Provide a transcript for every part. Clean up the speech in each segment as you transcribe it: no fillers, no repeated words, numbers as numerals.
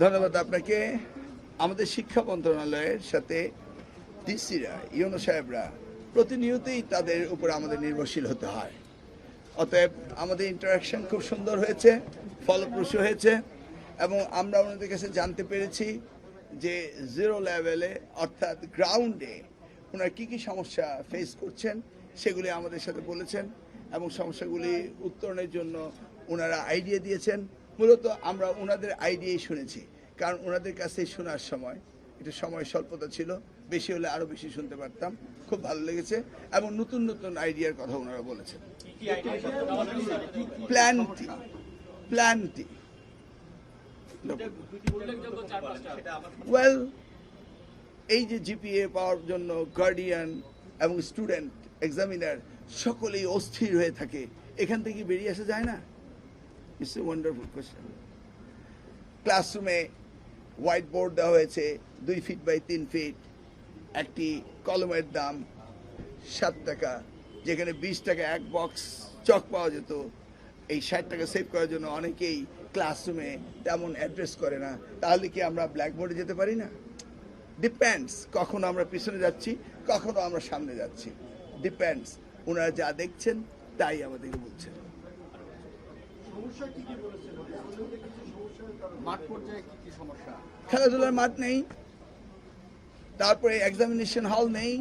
ধন্যবাদ আপনাকে। আমাদের শিক্ষা মন্ত্রণালয়ের সাথে ডিসিরা, ইউনো সাহেবরা প্রতিনিয়তই তাদের উপর আমাদের নির্ভরশীল হতে হয়। অতএব আমাদের ইন্টারাকশন খুব সুন্দর হয়েছে, ফলপ্রসূ হয়েছে, এবং আমরা ওনাদের কাছে জানতে পেরেছি যে জিরো লেভেলে অর্থাৎ গ্রাউন্ডে ওনারা কী কী সমস্যা ফেস করছেন সেগুলি আমাদের সাথে বলেছেন, এবং সমস্যাগুলি উত্তরণের জন্য ওনারা আইডিয়া দিয়েছেন। মূলত আমরা ওনাদের আইডিয়াই শুনেছি, কারণ ওনাদের কাছে শোনার সময় একটু সময় স্বল্পতা ছিল, বেশি হলে আরও বেশি শুনতে পারতাম। খুব ভালো লেগেছে, এবং নতুন নতুন আইডিয়ার কথা ওনারা বলেছেন। প্ল্যানটি ওয়েল, এই যে জিপিএ পাওয়ার জন্য গার্ডিয়ান এবং স্টুডেন্ট এক্সামিনার সকলেই অস্থির হয়ে থাকে, এখান থেকে বেরিয়ে আসা যায় না? It's a wonderful question. ক্লাসরুমে হোয়াইট বোর্ড দেওয়া হয়েছে 2 ফিট বাই 3 ফিট, একটি কলমের দাম 7 টাকা, যেখানে 20 টাকা এক বক্স চক পাওয়া যেত। এই 60 টাকা সেভ করার জন্য অনেকেই ক্লাসরুমে তেমন অ্যাড্রেস করে না। তাহলে কি আমরা ব্ল্যাকবোর্ডে যেতে পারি না? ডিপেন্ডস, কখনো আমরা পিছনে যাচ্ছি, কখনো আমরা সামনে যাচ্ছি। ডিপেন্ডস, ওনারা যা দেখছেন তাই আমাদেরকে বলছেন। খেলাধুলার মাঠ নেই, তারপরে এক্সামিনেশন হল নেই।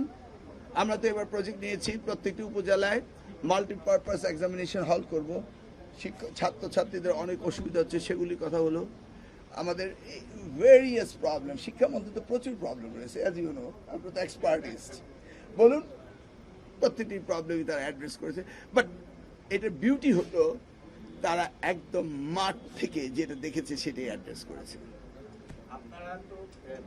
আমরা তো এবার প্রজেক্ট নিয়েছি প্রত্যেকটি উপজেলায় মাল্টিপারপাস এক্সামিনেশন হল করব। ছাত্রছাত্রীদের অনেক অসুবিধা হচ্ছে, সেগুলির কথা হলো। আমাদের ভেরিয়াস প্রবলেম, শিক্ষামন্ত্রী তো প্রচুর প্রবলেম রয়েছে, অ্যাজ ইউ নো, আপনার তো এক্সপার্টিস্ট। বলুন, প্রত্যেকটি প্রবলেমই তারা অ্যাড্রেস করেছে। বাট এটার বিউটি হলো তারা একদম মাঠ থেকে যেটা দেখেছে সেটাই অ্যাড্রেস করেছে। আপনারা তো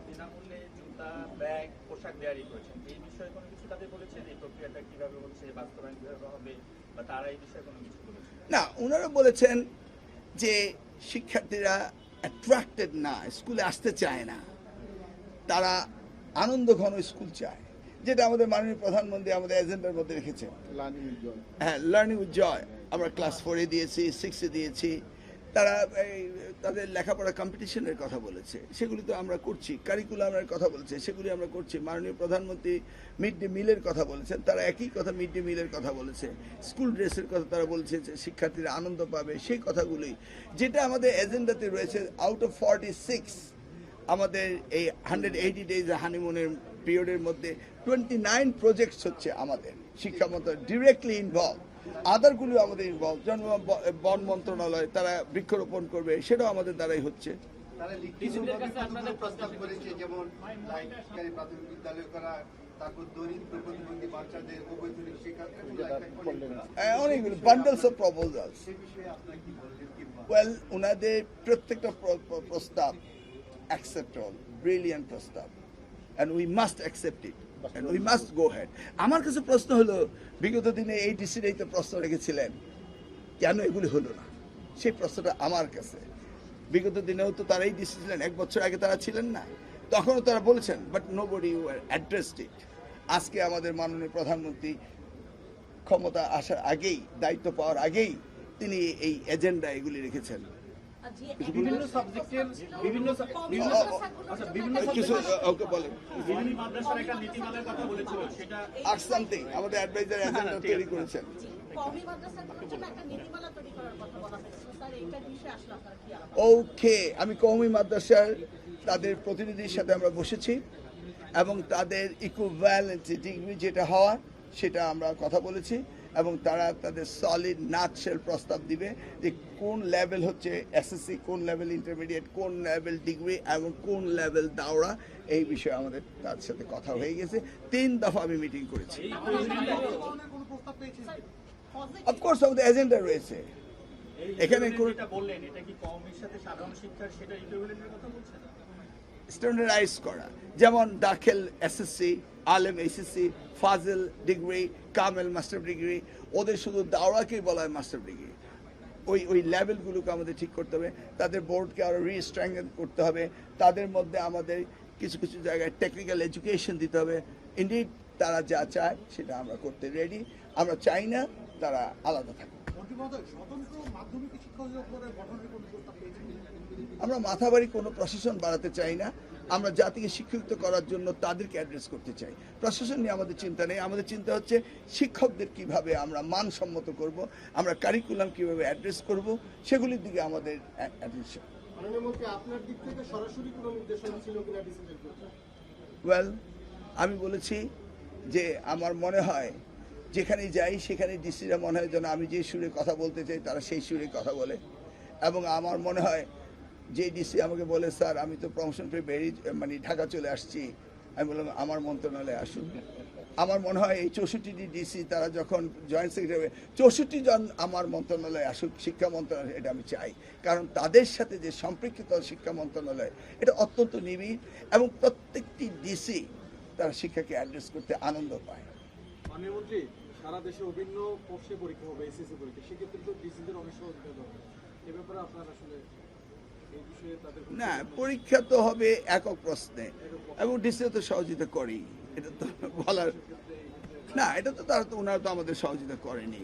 বিনামূল্যে জুতা, ব্যাগ, পোশাক দেওয়ারই করেছেন। এই বিষয়ে কোনো কিছু তাদের বলেছেন? এই প্রক্রিয়াটা কিভাবে হচ্ছে, বাস্তবায়ন কিভাবে হবে, বা তারা এই বিষয়ে কোনো কিছু বলেছেন? না, ওনারা বলেছেন যে শিক্ষার্থীরা অ্যাট্রাক্টেড না, স্কুলে আসতে চায় না, তারা আনন্দ ঘন স্কুল চায়, যেটা আমাদের মাননীয় প্রধানমন্ত্রী আমাদের এজেন্ডার মধ্যে রেখেছেন। হ্যাঁ, লার্নিং উইথ জয় আমরা ক্লাস 4-এ দিয়েছি, 6-এ দিয়েছি। তারা তাদের লেখাপড়া কম্পিটিশনের কথা বলেছে, সেগুলি তো আমরা করছি। কারিকুলামের কথা বলেছে, সেগুলি আমরা করছি। মাননীয় প্রধানমন্ত্রী মিড ডে মিলের কথা বলেছেন, তারা একই কথা মিড ডে মিলের কথা বলেছে। স্কুল ড্রেসের কথা তারা বলছে যে শিক্ষার্থীরা আনন্দ পাবে, সেই কথাগুলি যেটা আমাদের এজেন্ডাতে রয়েছে। আউট অফ 46 আমাদের এই 180 ডেজ হানিমুনের পিরিয়ডের মধ্যে 29 প্রজেক্টস হচ্ছে আমাদের শিক্ষা মন্ত্রণালয় ডিরেক্টলি ইনভলভ। আদারগুলিও আমাদের ইনভলভ। বন মন্ত্রণালয় তারা বৃক্ষরোপণ করবে, সেটাও আমাদের দ্বারাই হচ্ছে। অনেকগুলো বান্ডেলস অফ প্রপোজালস। ওয়েল, ওনাদের প্রত্যেকটা প্রস্তাব acceptable, brilliant প্রস্তাব, and we must accept it and we must go ahead. আমার কাছে প্রশ্ন হলো, বিগত দিনে এই ডিসিরাই তো প্রশ্ন রেখেছিলেন, কেন এগুলি হলো না? সেই প্রশ্নটা আমার কাছে। বিগত দিনেও তো তারাই ডিসি ছিলেন, 1 বছর আগে তারা ছিলেন না, তখনও তারা বলেছেন, বাট নোবডি অ্যাড্রেসড ইট। আজকে আমাদের মাননীয় প্রধানমন্ত্রী ক্ষমতা আসার আগেই, দায়িত্ব পাওয়ার আগেই তিনি এই এজেন্ডা এগুলি রেখেছেন। বিভিন্ন সাবজেক্টের বিভিন্ন কিছু ওকে বলেন, মাদ্রাসার একটা নীতিমালার কথা বলেছিল, সেটা সামথিং আমাদের অ্যাডভাইজার এজেন্ডা তৈরি করেছেন। ওকে, আমি কওমি মাদ্রাসার তাদের প্রতিনিধির সাথে আমরা বসেছি, এবং তাদের ইকুইভ্যালেন্সি ডিগ্রি যেটা হওয়া সেটা আমরা কথা বলেছি, এবং তারা তাদের সলিড নাটশেল প্রস্তাব দিবে যে কোন লেভেল হচ্ছে এসএসসি, কোন লেভেল ইন্টারমিডিয়েট, কোন লেভেল ডিগ্রি, এবং কোন লেভেল দাওরা। এই বিষয়ে আমাদের তার সাথে কথা হয়ে গেছে। 3 দফা আমি মিটিং করেছি। অফকোর্স আমাদের এজেন্ডা রয়েছে এখানে। বললেন, এটা কি কওমির সাথে সাধারণ শিক্ষার সেটা ইকুইভ্যালেন্টের কথা বলছেন? স্ট্যান্ডার্ডাইজ করা, যেমন দাখিল এসএসসি, আলেম এসএসসি, ফাজিল ডিগ্রি, কামেল মাস্টার ডিগ্রি, ওদের শুধু দাওরাকেই বলা হয় মাস্টার ডিগ্রি। ওই লেভেলগুলোকে আমাদের ঠিক করতে হবে, তাদের বোর্ডকে আরও রিস্ট্রেংথেন করতে হবে, তাদের মধ্যে আমাদের কিছু কিছু জায়গায় টেকনিক্যাল এডুকেশন দিতে হবে। ইনডিড তারা যা চায় সেটা আমরা করতে রেডি। আমরা চাই না তারা আলাদা থাকে। স্বতন্ত্র মাধ্যমিক শিক্ষা অধিদপ্তরের গঠনের কোনো প্রস্তাব পেয়েছেন? আমরা মাথাবাড়ি কোনো প্রশাসন বাড়াতে চাই না। আমরা জাতিকে শিক্ষিত করার জন্য তাদেরকে অ্যাড্রেস করতে চাই। প্রশাসন নিয়ে আমাদের চিন্তা নেই। আমাদের চিন্তা হচ্ছে শিক্ষকদের কিভাবে আমরা মানসম্মত করব, আমরা কারিকুলাম কিভাবে অ্যাড্রেস করব, সেগুলির দিকে আমাদের অ্যাটেনশন। মাননীয় মন্ত্রী, আপনার দিক থেকে সরাসরি কোনো নির্দেশনা ছিল কিনা ডিসিদের প্রতি? ওয়েল, আমি বলেছি যে আমার মনে হয় যেখানে যাই সেখানে ডিসিরা মনে হয় যেন আমি যে সুরে কথা বলতে চাই তারা সেই সুরে কথা বলে। এবং আমার মনে হয় যে ডিসি আমাকে বলে, স্যার আমি তো প্রমোশন পেয়ে বেরিয়ে মানে ঢাকা চলে আসছি, আমি বললাম আমার মন্ত্রণালয়ে আসুন। আমার মনে হয় এই 64টি ডিসি তারা যখন জয়েন্ট সেক্রেটারি 64 জন আমার মন্ত্রণালয়ে আসুক, শিক্ষা মন্ত্রণালয়, এটা আমি চাই। কারণ তাদের সাথে যে সম্পৃক্ত শিক্ষা মন্ত্রণালয় এটা অত্যন্ত নিবিড় এবং প্রত্যেকটি ডিসি তারা শিক্ষাকে অ্যাড্রেস করতে আনন্দ পায়। মাননীয় মন্ত্রী, সারা দেশে বিভিন্ন কোর্সে পরীক্ষা হবে, এসএসসি পরীক্ষা, সেক্ষেত্রে তো ডিসিদের অনেক সহযোগিতা দরকার। এ ব্যাপারে আপনার আসলে এই বিষয়ে তাদের না, পরীক্ষা তো হবে একক প্রশ্নে এবং ডিসি তো সহযোগিতা করেই, এটা তো বলার না, এটা তো তারা তো ওনারা তো আমাদের সহযোগিতা করেনি।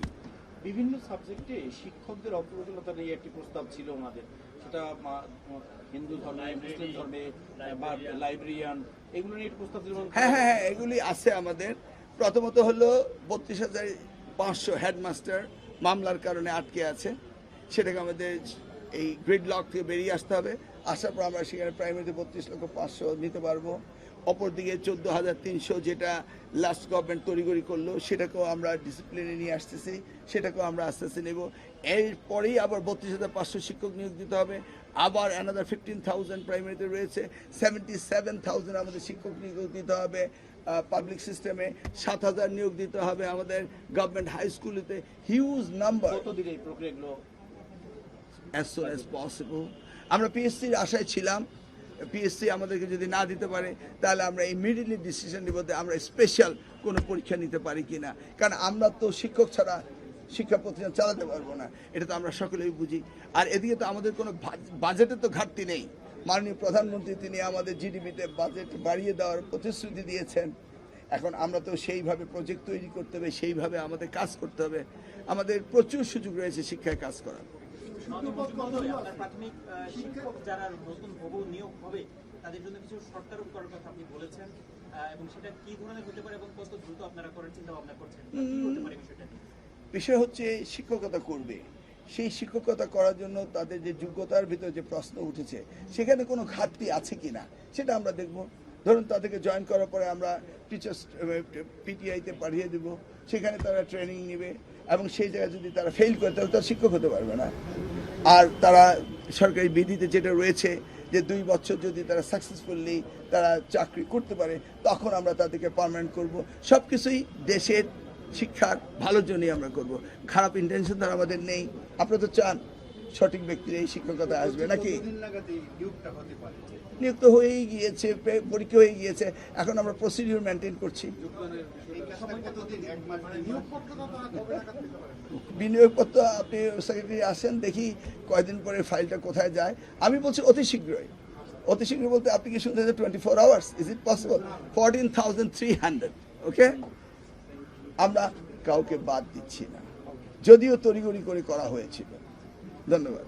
বিভিন্ন সাবজেক্টে শিক্ষকদের অগ্রগতিলতা নিয়ে একটি প্রস্তাব ছিল ওনাদের, সেটা হিন্দু ধর্মে, মুসলিম ধর্মে বা লাইব্রেরিয়ান, এগুলো নিয়ে একটি প্রস্তাব ছিল। হ্যাঁ, এগুলি আছে আমাদের। প্রথমত হলো 32,500 হেডমাস্টার মামলার কারণে আটকে আছে, সেটাকে আমাদের এই গ্রিড লক থেকে বেরিয়ে আসতে হবে। আসার পর আমরা সেখানে প্রাইমারিতে 32,500 নিতে পারবো। অপরদিকে 14,300 যেটা লাস্ট গভর্নমেন্ট তড়িঘড়ি করলো সেটাকেও আমরা ডিসিপ্লিনে নিয়ে আসতেছি, সেটাকেও আমরা আস্তে আস্তে নেব। এরপরেই আবার 32,500 শিক্ষক নিয়োগ দিতে হবে। আবার অ্যানাদার 15,000 প্রাইমারিতে রয়েছে, 77,000 আমাদের শিক্ষক নিয়োগ দিতে হবে পাবলিক সিস্টেমে, 7,000 নিয়োগ দিতে হবে আমাদের গভর্নমেন্ট হাই স্কুলেতে। Huge number. কতদিনে এই প্রক্রিয়াগুলো? as soon as possible. আমরা পিএসসির আশায় ছিলাম, পিএসসি আমাদেরকে যদি না দিতে পারে তাহলে আমরা ইমিডিয়েটলি ডিসিশন নিব যে আমরা স্পেশাল কোনো পরীক্ষা নিতে পারি কিনা। কারণ আমরা তো শিক্ষক ছাড়া শিক্ষা প্রতিষ্ঠান চালাতে পারবো না, এটা তো আমরা সকলেই বুঝি। আর এদিকে তো আমাদের কোনো বাজেটের তো ঘাটতি নেই। মাননীয় প্রধানমন্ত্রী তিনি আমাদের জিডিপিতে বাজেট বাড়িয়ে দেওয়ার প্রতিশ্রুতি দিয়েছেন। এখন আমরা তো সেইভাবে প্রজেক্ট তৈরি করতে হবে, সেইভাবে আমাদের কাজ করতে হবে। আমাদের প্রচুর সুযোগ রয়েছে শিক্ষায় কাজ করার। আপনার প্রাথমিক শিক্ষক যারা নতুন হবু নিয়োগ হবে তাদের জন্য কিছু শর্তারোপ করার কথা আপনি বলেছেন, এবং সেটা কি ধরনের হতে পারে এবং কত দ্রুত আপনারা করার চিন্তা ভাবনা করছেন, কি হতে পারে বিষয়টা? বিষয় হচ্ছে শিক্ষকতা করবে, সেই শিক্ষকতা করার জন্য তাদের যে যোগ্যতার ভিতরে যে প্রশ্ন উঠেছে সেখানে কোনো ঘাটতি আছে কিনা সেটা আমরা দেখব। ধরুন তাদেরকে জয়েন করার পরে আমরা টিচার্স পিটিআইতে পাঠিয়ে দেব, সেখানে তারা ট্রেনিং নেবে এবং সেই জায়গায় যদি তারা ফেল করে তাহলে তারা শিক্ষক হতে পারবে না। আর তারা সরকারি বিধিতে যেটা রয়েছে যে 2 বছর যদি তারা সাকসেসফুলি তারা চাকরি করতে পারে তখন আমরা তাদেরকে পার্মানেন্ট করব। সব কিছুই দেশের শিক্ষার ভালোর জন্যই আমরা করব, খারাপ ইন্টেনশন তার আমাদের নেই। আপনারা তো চান সঠিক ব্যক্তির এই শিক্ষকতা আসবে নাকি? নিয়োগ তো হয়েই গিয়েছে, পরীক্ষা হয়ে গিয়েছে, এখন আমরা প্রসিডিউর মেনটেন করছি। বিনিয়োগপত্র আপনি সেক্রেটারি আসেন, দেখি কয়দিন পরে ফাইলটা কোথায় যায়। আমি বলছি অতি শীঘ্রই। অতি শীঘ্র বলতে আপনি কি শুনতে 24 আওয়ার্স? Is it possible? 14,300। ওকে, আমরা কাউকে বাদ দিচ্ছি না, যদিও তড়িঘড়ি করে করা হয়েছিল। ধন্যবাদ।